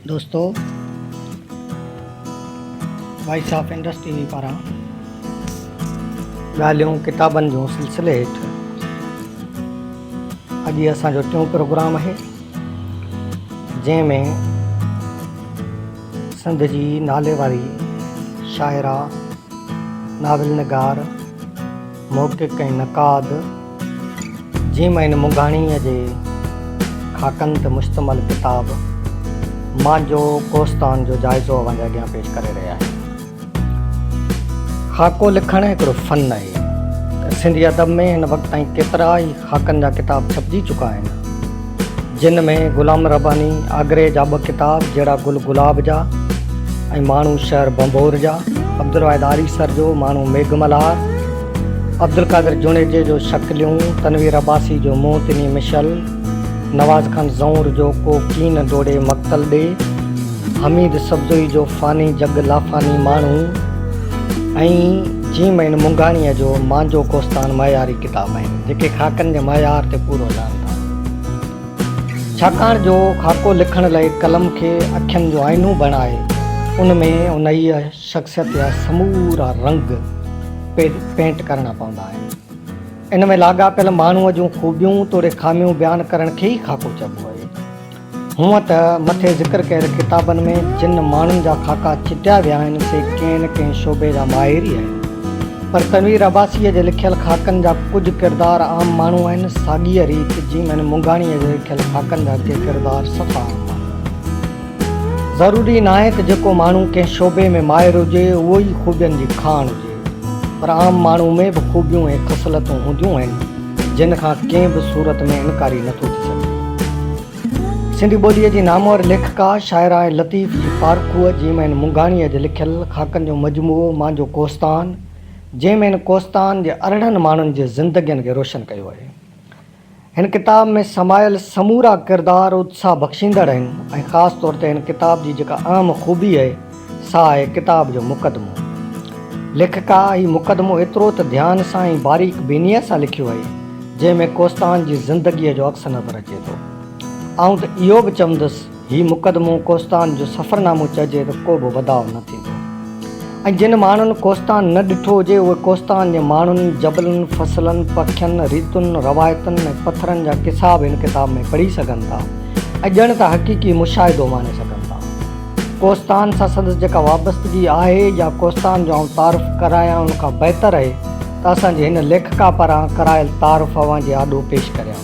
दोस्तों, voice of industry पारां ॻाल्हियूं किताबनि जूं सिलसिले हेठि अॼु असांजो टियों प्रोग्राम आहे, जंहिंमें सिंध जी नाले वारी शाइरा, नाविल निगार, मौक़िक़ ऐं नक़ाद जीमैन मुंघाणीअ जे ख़ाकनि ते मुश्तमिल किताब मांजो कोस्तान जो जाइज़ो अव्हांजे अॻियां पेश करे रहिया आहियूं। ख़ाको लिखणु हिकिड़ो फ़न आहे। सिंधी अदब में हिन वक़्तु ताईं केतिरा ई ख़ाकनि जा किताब छपिजी चुका आहिनि, जिन में ग़ुलाम रब्बानी आगरे जा 2 किताब जहिड़ा गुल गुलाब जा ऐं माण्हू शहर बंबोर जा, अब्दुल वाहिद आरीसर जो माण्हू मेघमल्हार, अब्दुल क़ादिर जुनेजे जो शक्लियूं, तनवीर अब्बासी जो मोहतिनी मिशल, नवाज़ खान ज़ौर जो को कीन डोड़े मक़तल ॾे, हमीद सब्ज़ोई जो फ़ानी जग लाफ़ानी माण्हू ऐं जीमैन मुंघाणीअ जो मांजो कोस्तान मयारी किताब आहिनि, जेके ख़ाकनि जे मयार ते पूरो हलनि था। छाकाणि जो ख़ाको लिखण लाइ कलम खे अखियुनि जो आइनू बणाए उन में उन ई शख़्सियत जा समूरा रंग पेंट करणा पवंदा आहिनि। इन में लाॻापियल माण्हूअ जूं ख़ूबियूं तोड़े खामियूं बयानु करण खे ई ख़ाको चइबो आहे। हूअं त मथे ज़िक्र कयल किताबनि में जिन माण्हुनि जा ख़ाका चिटिया विया आहिनि से कंहिं न कंहिं शोबे जा माहिर ई आहिनि, पर तनवीर अब्बासीअ जे लिखियल ख़ाकनि जा कुझु किरदार आम माण्हू आहिनि। साॻीअ रीति जीमैन मुंघाणीअ जे लिखियल ख़ाकनि जा के किरदार सफ़ा आम माण्हू। ज़रूरी न आहे त जेको माण्हू कंहिं शोबे में माहिर हुजे उहो ई ख़ूबियुनि जी खाण हुजे, पर आम माण्हू में बि ख़ूबियूं ऐं ख़सलतूं हूंदियूं आहिनि जिन खां कंहिं बि सूरत में इनकारी नथो थी सघे। सिंधी ॿोलीअ जी नामवर लेखिका, शाइरा ऐं लतीफ़ जी पारखूअ जीमैन मुंघाणीअ जे लिखियल ख़ाकनि जो मजमूओ मांजो कोस्तान, जंहिंमें इन कोस्तान जे अरिड़हनि माण्हुनि जी ज़िंदगियुनि खे रोशन कयो आहे। हिन किताब में समायल समूरा किरदार उत्साह बख़्शींदड़ आहिनि ऐं ख़ासि तौर ते हिन किताब जी जेका आम ख़ूबी आहे सा आहे किताब जो मुक़दमो। लेखिका ही मुक़दमो एतिरो त ध्यान सां ऐं बारीक बीनीअ सां लिखियो आहे, जंहिंमें कोस्तान जी ज़िंदगीअ जो अक्स नज़र अचे थो। ऐं त इहो बि चवंदुसि, हीउ मुक़दमो कोस्तान जो सफ़रनामो चइजे त को बि वधाउ न थींदो। ऐं जिन माण्हुनि कोस्तान न ॾिठो हुजे उहे कोस्तान जे माण्हुनि, जबलनि, फसलनि, पखियुनि, रीतुनि, रवायतुनि ऐं पथरनि जा किसा बि हिन किताब में पढ़ी सघनि था ऐं ॼण त हक़ीक़ी मुशाहिदो माने सघनि था। कोस्तान सां संदसि जेका वाबस्तगी आहे या कोस्तान जो तारुफ़ करायां उनखां बहितर आहे त असांजे हिन लेखिका पारां करायल तारुफ़ अव्हांजे आॾो पेश करियां।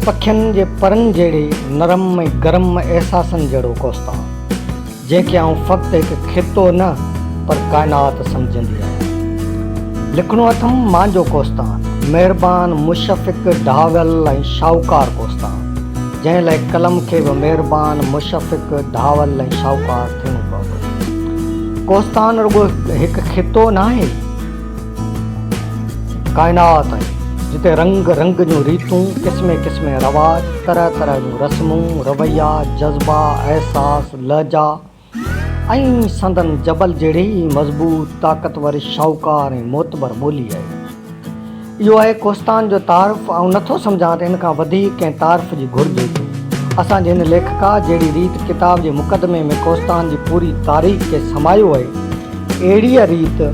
पखियुनि जे परनि जहिड़े नरम ऐं गरम अहसासनि जहिड़ो कोस्तान, जंहिंखे आउं फ़क़्ति हिकु खितो न पर काइनात सम्झंदी आहियां। लिखणो अथमि मांजो कोस्तान, महिरबान, मुशफ़िक़, ढावल ऐं शाहूकार कोस्तान, जंहिं लाइ कलम खे बि महिरबान, मुशफ़िक़, ढावल ऐं शाहूकार थियणो पवंदो। कोस्तान रुॻो हिकु खितो न आहे, काइनात आहे, जिते रंग रंग जूं रीतूं, क़िस्मे क़िस्मे रवाज, तरह तरह जूं रस्मूं, रवैया, जज़्बा, अहसास, लहजा ऐं संदन जबल जहिड़ी ई मज़बूत, ताक़तवर, शाहूकार ऐं मोतबर ॿोली आहे। इहो आहे कोस्तान जो तारुफ़। ऐं नथो सम्झां त इन खां वधीक कंहिं तारुफ़ जी घुरिज हुजे। असांजे हिन लेखिका जहिड़ी रीति किताब जे मुक़दमे में कोस्तान जी पूरी तारीख़ खे समायो आहे, अहिड़ीअ रीति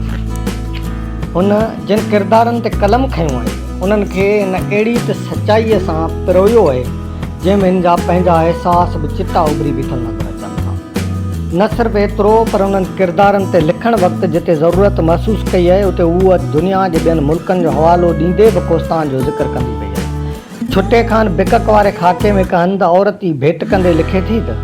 हुन जिन किरदारनि ते कलम खयूं आहे उन्हनि खे इन अहिड़ी त सचाईअ सां पिरोयो आहे, जंहिंमें हिन जा पंहिंजा अहसास बि चिटा उभरी बीठल नज़र अचनि था। न सिर्फ़ु एतिरो, पर उन्हनि किरदारनि ते लिखणु वक़्तु जिते ज़रूरत महसूसु कई आहे उते उहा दुनिया जे ॿियनि मुल्कनि जो हवालो ॾींदे बि कोस्तान जो ज़िक्र कंदी पई आहे। छुटे खान बिकक वारे ख़ाके में हिकु हंधि औरत ई भेट कंदे लिखे थी त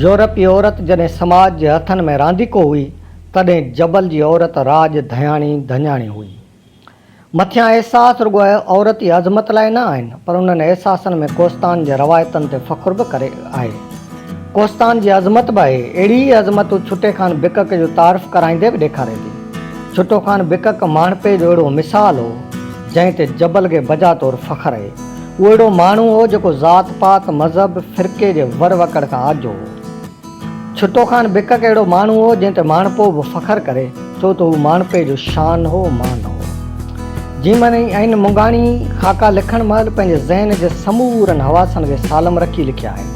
यूरोपी औरत जॾहिं समाज जे हथनि में रांदीको हुई तॾहिं जबल जी औरत राज धञाणी हुई। मथियां अहसास रुॻो औरत जी अज़मत लाइ न आहिनि, पर उन्हनि अहसासनि में कोस्तान जे रवायतनि ते फ़ख़ुर बि करे आहे। कोस्तान जी अज़मत बि आहे, अहिड़ी ई अज़मत छुटे खान बिकक जो तारुफ़ कराईंदे बि ॾेखारे थी। छुटो खान बिकक माणपे जो अहिड़ो मिसाल हो जंहिं ते जबल खे बजा तौरु फ़ख़्रु आहे। उहो अहिड़ो माण्हू हो जेको ज़ात पात, मज़हब, फ़िरके जे वर वकड़ खां आजो हो। छुटो खान बिकक अहिड़ो माण्हू हो जंहिं ते माणपो बि फ़ख़्रु करे, छो त हू माणपे जो शान हो, मान हो। जीमैन मुंघाणी ख़ाका लिखण महिल पंहिंजे ज़हन जे समूरनि हवासनि खे सालम रखी लिखिया आहिनि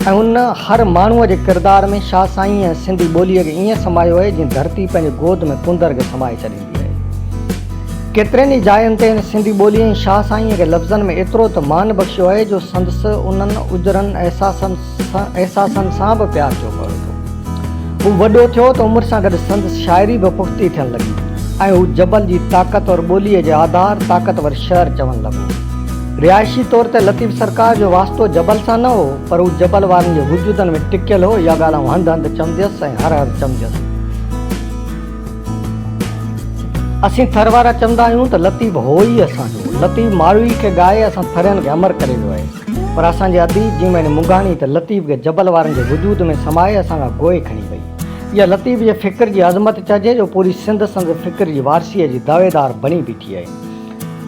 ऐं उन हर माण्हूअ जे किरदार में शाह साईं ऐं सिंधी ॿोलीअ खे ईअं समायो आहे जीअं धरती पंहिंजे गोद में कुंदर खे समाए छॾींदी आहे। केतिरनि ई जायुनि ते हिन सिंधी ॿोलीअ ऐं शाह साईंअ खे लफ़्ज़नि में एतिरो त मान बख़्शियो आहे जो संदसि उन्हनि उजरनि एहसासनि सां बि प्यार थियो पियो थो। हू वॾो थियो त उमिरि सां गॾु संदसि शाइरी बि पुख़्ती थियणु लॻी ऐं हू जबल जी ताक़तवर ॿोलीअ जे आधार ताक़तवर शहर चवणु लॻो। रिहाइशी तौर ते लतीफ़ सरकार जो वास्तो जबल सां न हो, पर हू जबल वारनि जे वजूदनि में टिकियल हो। इहा ॻाल्हि आउं हंधि हंधि चवंदसि ऐं हर हर चवंदसि। असीं थर वारा चवंदा आहियूं त लतीफ़ हो ई असांजो। लतीफ़ माड़वी खे ॻाए असां थरियनि खे अमर करे वियो आहे, पर असांजे अदीब जी मैंने मुंगाणी त लतीफ़ खे जबल वारनि जे वजूद में समाए असांखां गोए खणी वई। इहा लतीफ़ जे फ़िक्र जी अज़मत चइजे जो पूरी सिंध संद फ़िक्र जी वारसीअ जी दावेदार बणी बीठी आहे।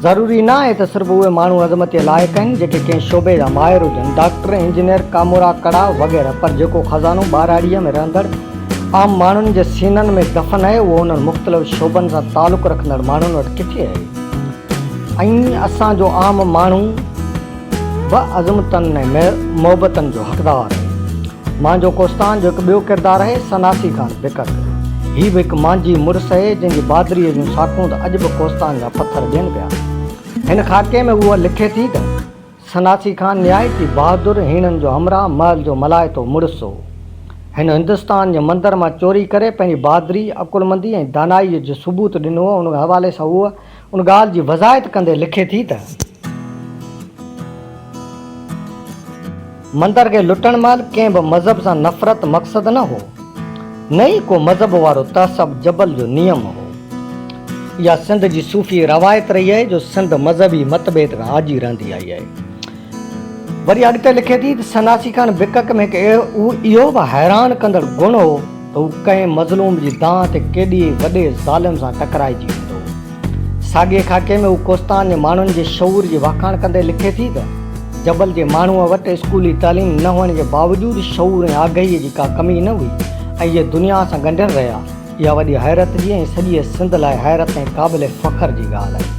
ज़रूरी न आहे त सिर्फ़ु उहे माण्हू अज़मत जे लाइक़ आहिनि जेके कंहिं शोबे जा माहिर हुजनि, डॉक्टर, इंजीनियर, कामोरा, कड़ा वग़ैरह, पर जेको ख़ज़ानो ॿारहाड़ीअ में रहंदड़ आम माण्हुनि जे सीननि में दफ़न आहे उहो उन्हनि मुख़्तलिफ़ शोबनि सां तालुक़ु रखंदड़ माण्हुनि वटि किथे आहे। ऐं असांजो आम माण्हू बि अज़मतनि ऐं मोहबतनि जो हक़दार आहे। मुंहिंजो कोस्तान जो हिकु ॿियो किरदारु आहे सनासी ख़ान बिकक। हीउ बि हिकु मुंहिंजी मुड़ुस आहे जंहिंजी बहादुरीअ जूं साखूं त अॼु बि कोस्तान जा पथर ॾियनि पिया। हिन ख़ाके में उहा लिखे थी त सनासी ख़ान निहायती बहादुर हीणनि जो हमराह महल जो मलाइतो मुड़ुस हो। हिन हिंदुस्तान जे मंदर मां चोरी करे पंहिंजी बहादुरी, अकुलमंदी ऐं दानाईअ जो सबूत ॾिनो। उन हवाले सां उहा उन ॻाल्हि जी वज़ाहत कंदे लिखे थी त मंदर खे लुटण महिल कंहिं बि मज़हब सां नफ़रत मक़सदु न हो, न ई को मज़हब वारो तहसब जबल जो नियम हो। इहा सिंध जी सूफ़ी रवायत रही आहे जो सिंध मज़हबी मतभेद खां आजी रहंदी आई आहे। वरी अॻिते लिखे थी त सनासी ख़ान बिकक में इहो बि हैरान कंदड़ गुण हो त हू कंहिं मज़लूम जी दांह ते केॾी वॾे ज़ालिम सां टकराइजी वेंदो। साॻिए ख़ाके में हू कोस्तान जे माण्हुनि जे शऊर जी वाखाण कंदे लिखे थी त जबल जे माण्हूअ वटि स्कूली तालीम न हुअण जे बावजूदि शऊर ऐं आगाहीअ जी का कमी न हुई ऐं इहे दुनिया सां ॻंढियल रहिया। इहा वॾी हैरत जी ऐं सॼी सिंध लाइ हैरत ऐं क़ाबिल फ़ख्र जी ॻाल्हि आहे।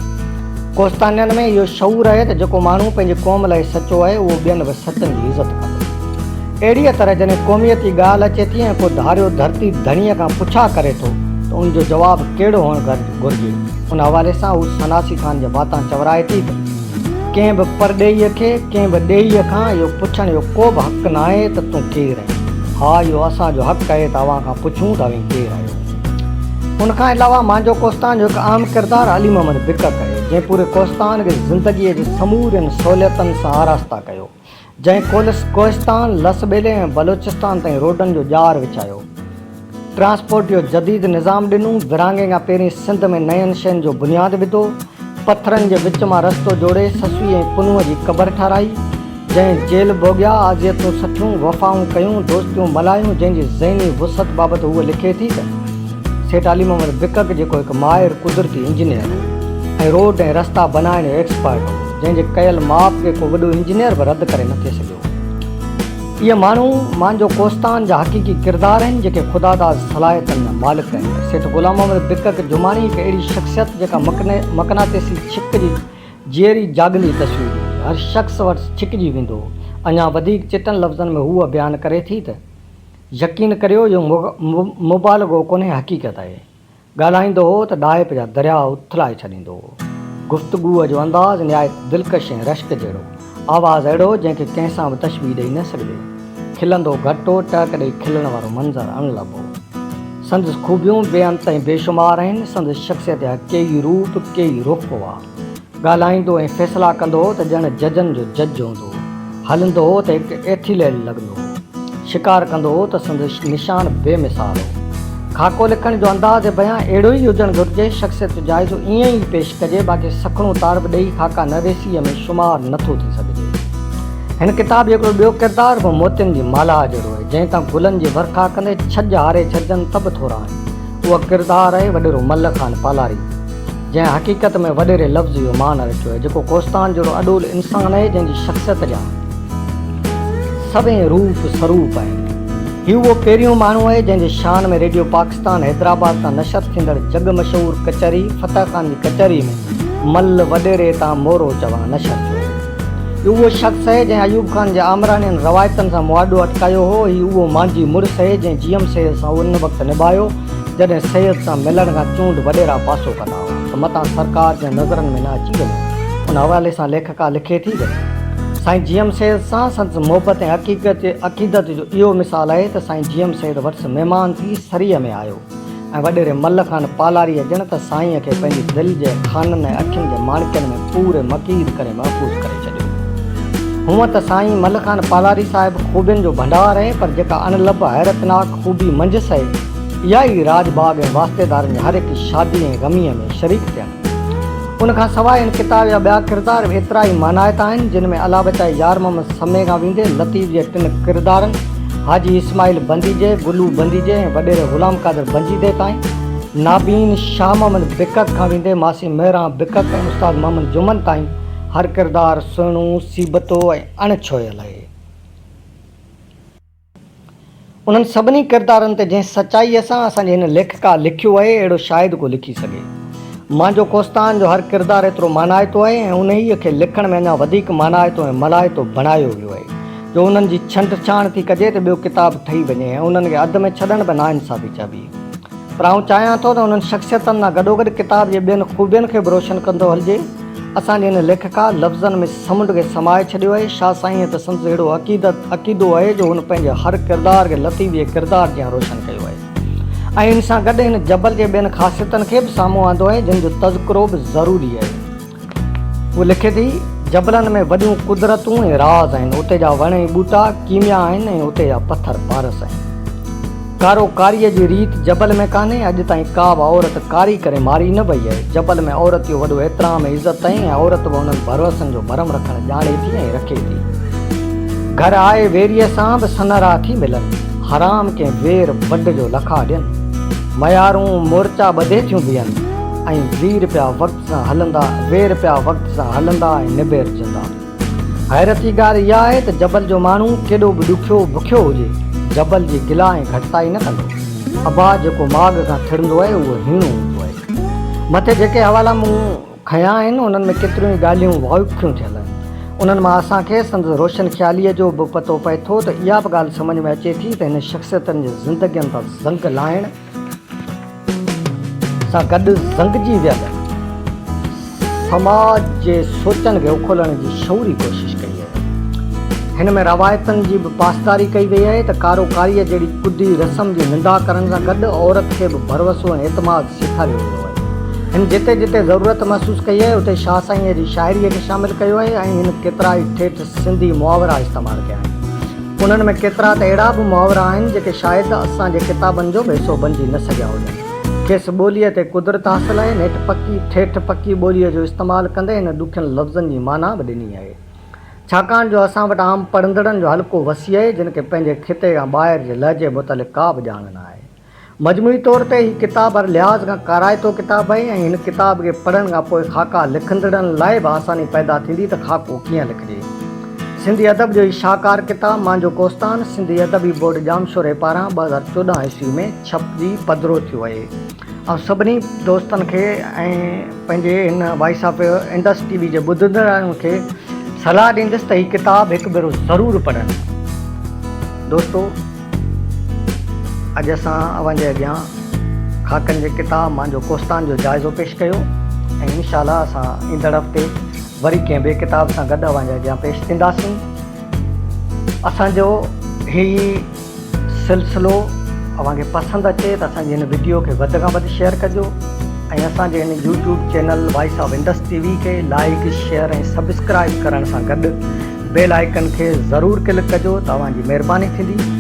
कोस्तानियनि में इहो शऊर आहे त जेको माण्हू पंहिंजे क़ौम लाइ सचो आहे उहो ॿियनि बि सचनि जी इज़त कंदो। अहिड़ीअ तरह जॾहिं क़ौमियत जी ॻाल्हि अचे थी ऐं को धारियो धरती धणीअ खां पुछा करे थो त उनजो जवाबु कहिड़ो हुअणु घुरिजे। उन हवाले सां हू सनासी ख़ान जे बातां चवराए थी त कंहिं बि परॾेहीअ खे कंहिं बि ॾेहीअ खां इहो पुछण जो को बि हक़ु न आहे त तूं केरु आहीं। हा, इहो असांजो हक़ु आहे त अव्हां खां पुछूं त अव्हीं केरु आहियो। उनखां अलावा मुंहिंजो कोस्तान जो हिकु आम किरदारु अली मोहम्मद बिकक आहे, जंहिं पूरे कोस्तान खे ज़िंदगीअ जी समूरनि सहूलियतुनि सां आरास्ता कयो, जंहिं कोस्तान लसबेले ऐं बलोचिस्तान ताईं रोडनि जो ॼार विछायो, ट्रांसपोर्ट जो जदीद निज़ाम ॾिनो, विरहाङे खां पहिरीं सिंध में नयनि शयुनि जो बुनियादु विधो, पथरनि जे विच मां रस्तो जोड़े ससुई ऐं पुनूअ जी क़बर ठाराई, जंहिं जेल भोॻिया, आज़ियतूं सठियूं, वफ़ाऊं कयूं, दोस्तियूं मल्हायूं, जंहिंजी ज़हनी वुसत बाबति उहा लिखे थी त सेठ अली मोहम्मद बिकक जेको हिकु माहिर कुदरती इंजीनियर हो ऐं रोड ऐं रस्ता बनाइण जो एक्सपर्ट हो, जंहिंजे कयल माप खे को वॾो इंजीनियर बि रद्द करे न थे सघियो। इहे माण्हू मुंहिंजो कोस्तान जा हक़ीक़ी किरदार आहिनि जेके ख़ुदादाद सलाहियतुनि जा मालिक आहिनि। सेठ ग़ुलाम मोहम्मद बिकक जुमानी हिकु अहिड़ी शख़्सियत जेका मकनातेसी छिक जी जेरी जागली तस्वीर हर शख़्स वटि छिकिजी वेंदो। अञा वधीक चिटनि लफ़्ज़नि में हूअ बयानु करे थी त यकीन करियो इहो मुबालगो कोन्हे, हक़ीक़त आहे। ॻाल्हाईंदो हो त डाइप जा दरिया उथलाए छॾींदो हो। गुफ़्तगूअ जो अंदाज़ निहायत दिलकश ऐं रश्क जहिड़ो, आवाज़ु अहिड़ो जंहिंखे कंहिंसां बि तशबीह ॾेई न सघिजे, खिलंदो घटो टहक ॾेई खिलण वारो मंज़र अणलभो। संदसि खूबियूं बेअंत ऐं बेशुमार आहिनि। संदसि शख़्सियत जा केई रूप केई रुख़ हुआ। ॻाल्हाईंदो ऐं फ़ैसिला कंदो हो त ॼण जजनि जो जज हूंदो, हलंदो हो त हिकु एथीलेट लॻंदो हो, शिकार कंदो हो त संदसि निशान बेमिसाल हो। खाको लिखण जो अंदाज़ बयां अहिड़ो ई हुजणु घुरिजे, शख़्सियत जो जाइज़ो ईअं ई पेश कजे, बाक़ी सखणो तारब ॾेई खाका नवेसीअ में शुमार नथो थी सघिजे। हिन किताब जो हिकिड़ो ॿियो किरदारु बि मोतियुनि जी माला जहिड़ो आहे, जंहिं तां गुलनि जी वर्खा कंदे छज हारे छॾजनि त बि थोरा आहिनि। उहा किरदारु आहे वॾेरो मल्ल ख़ान पालारी, जंहिं हक़ीक़त में वॾेरे लफ़्ज़ जो मान रखियो आहे, जेको कोस्तान जहिड़ो अॾोल इंसानु आहे जंहिंजी शख़्सियत जा सभई रूप स्वरूप आहिनि। हीउ उहो पहिरियों माण्हू आहे जंहिंजे शान में रेडियो पाकिस्तान हैदराबाद तां नशर थींदड़ जग मशहूर कचहरी फ़तह ख़ान जी कचहरी में मल वॾेरे तां मोरो चवा नशर थियो। उहो शख़्स आहे जंहिं अयूब खान जे आमराणियुनि रवायतनि सां मुआदो अटकायो हो। हीउ उहो मुंहिंजी मुड़ुस आहे जंहिं जीएम सैयद सां उन वक़्तु निभायो जॾहिं सैयद सां मिलण खां चूंड वॾेरा पासो कंदा हुआ त मतां सरकार जे नज़रनि में न अची वञे। उन हवाले सां लेखिका लिखे थी त साईं जीएम सैयद सां संदसि मुहबत ऐं अक़ीदत जो इहो मिसाल आहे त साईं जीएम सैयद वटि महिमान थी सरीअ में आयो ऐं वॾेरे मल खान पालारीअ ॼण त साईंअ खे पंहिंजी दिलि जे खाननि ऐं अखियुनि जे माणिकनि में पूरे मक़ीद करे महफ़ूज़ करे छॾियो। हूअं त साईं मल खान पालारी साहिबु ख़ूबियुनि जो भंडार आहे, पर जेका अनलब हैरतनाक ख़ूबी मंझसि आहे इहा ई राजबाग ऐं वास्तेदारनि जी हर हिकु शादी ऐं ग़मीअ में शरीक थियनि। उनखां सवाइ इन किताब जा ॿिया किरदार एतिरा ई मानायत आहिनि जिन में अला बचाए यार मोहम्मद समे खां वेंदे लतीफ़ जे 3 किरदारनि हाजी इस्माइल बंदीजे, गुलू बंदीजे ऐं वॾेरे ग़ुलाम क़ादिर बंजीदे ताईं, नाबीन शाह मोहम्मद बिकक खां वेंदे मासी मेहरा बिकक ऐं उस्ताद मोहम्मद जुमन ताईं हर किरदार सुहिणो, सीबतो ऐं अणछोयल आहे। उन्हनि सभिनी किरदारनि ते जंहिं सचाईअ सां असांजे हिन लेखिका लिखियो आहे अहिड़ो शायदि को लिखी सघे। मुंहिंजो कोस्तान जो हर किरदारु एतिरो मानायतो आहे ऐं उन ई खे लिखण में अञा वधीक मानायतो ऐं मलायतो बणायो वियो आहे जो उन्हनि जी छंट छाण थी कजे त ॿियो किताबु ठही वञे ऐं उन्हनि खे अधु में छॾण बि नाइंसाफ़ी चइबी। पर आउं चाहियां थो त उन्हनि शख़्सियतनि सां गॾोगॾु किताब जे ॿियनि ख़ूबियुनि खे बि रोशन कंदो हलिजे। असांजे हिन लेखिका लफ़्ज़नि में समुंड खे समाए छॾियो आहे। शाह साईं त संदसि अहिड़ो अक़ीदो आहे जो हुन पंहिंजे हर किरदार खे लतीफ़ जे किरदार जियां रोशन कयो आहे ऐं इन सां गॾु हिन जबल जे ॿियनि ख़ासियतनि खे बि साम्हूं आंदो आहे जिन जो तज़किरो बि ज़रूरी आहे। उहो लिखे थी, जबलनि में वॾियूं कुदरतूं ऐं राज़ आहिनि, उते जा वण ऐं ॿूटा कीमिया आहिनि ऐं उते जा पथर पारस आहिनि। कारोकारीअ जी रीत जबल में कान्हे, अॼु ताईं का बि औरत कारी करे मारी न वई आहे। जबल में औरत जो वॾो एतिराम ऐं इज़त ऐं औरत बि उन्हनि भरवसनि जो भरम रखणु ॼाणे थी ऐं रखे थी। घर आए वेरीअ सां बि सनरा थी मिलनि, हराम कंहिं वेर वड जो लखा ॾियनि, मयारूं मोर्चा ॿधे थियूं बीहनि ऐं वेर पिया वक़्त सां हलंदा ऐं निबेरजंदा। हैरती ॻाल्हि इहा आहे त जबल जो माण्हू केॾो बि ॾुखियो बुखियो हुजे जबल जी गिला ऐं घटिताई न कंदो। अबा जेको माग खां थिड़ंदो आहे उहो हीणो हूंदो आहे। मथे जेके हवाला मूं खयां आहिनि उन्हनि में केतिरियूं ई ॻाल्हियूं वाक़िफ़ियूं थियल आहिनि। उन्हनि मां असांखे संदसि रोशन ख़्यालीअ जो बि पतो पए थो त इहा बि ॻाल्हि सम्झ में अचे थी त हिन शख़्सियतनि जे ज़िंदगीअनि तां ज़ंग लाइण सां गॾु ज़ंगजी वियल समाज जे सोचनि खे उखोलण जी शौरी कोशिशि कई आहे। हिन में रवायतनि जी बि पासदारी कई वई आहे त कारोकारीअ जहिड़ी कुदी रस्म जी निंदा करण सां गॾु औरत खे बि भरवसो ऐं एतमाद सेखारियो वियो आहे। हिन जिते जिते ज़रूरत महसूसु कई आहे उते शाह साईंअ जी शाइरीअ खे शामिलु कयो आहे ऐं हिन केतिरा ई ठेठ सिंधी मुहावरा इस्तेमालु कया आहिनि। उन्हनि में केतिरा त अहिड़ा बि मुहावरा आहिनि जेके शायदि असांजे किताबनि जो बि हिसो बणिजी न सघिया हुजनि। खेसि ॿोलीअ ते कुदरत हासिलु आहे, ठेठ पकी ॿोलीअ जो इस्तेमालु कंदे हिन ॾुखियनि लफ़्ज़नि जी माना बि ॾिनी आहे। छाकाणि जो असां वटि आम पढ़ंदड़नि जो हल्को वसी आहे जिन खे पंहिंजे खिते खां ॿाहिरि जे लहजे मुतालिक़ का बि ॼाण न आहे। मजमूई तौर ते हीअ किताब हर लिहाज़ खां काराइतो किताबु आहे ऐं हिन किताब खे पढ़ण खां पोइ ख़ाका लिखंदड़नि लाइ बि आसानी पैदा थींदी त ख़ाको कीअं लिखिजे। सिंधी अदब जो ई शाहकार किताबु मुंहिंजो कोस्तान सिंधी अदबी बोर्ड जामशोरे पारां 2014 ईस्वी में छपजी पधिरो थियो आहे। ऐं सभिनी दोस्तनि खे ऐं पंहिंजे हिन वॉइस ऑफ इंडस टीवी जे ॿुधंदड़नि खे सलाह ॾींदुसि त हीअ किताबु हिकु भेरो ज़रूरु पढ़नि। दोस्तो, अॼु असां अव्हांजे अॻियां ख़ाकनि जे किताब मुंहिंजो कोस्तान जो जाइज़ो पेश कयो ऐं इंशाअल्लाह असां ईंदड़ हफ़्ते वरी कंहिं ॿिए किताब सां गॾु अव्हांजे अॻियां पेश थींदासीं। असांजो हीउ सिलसिलो अव्हांखे पसंदि अचे त असांजे हिन वीडियो खे वधि खां वधि शेयर कजो ऐं असांजे हिन YouTube channel voice of Indus TV खे लाइक शेयर ऐं सब्सक्राइब करण सां गॾु बेल आइकन खे ज़रूरु क्लिक कजो। तव्हांजी महिरबानी थींदी।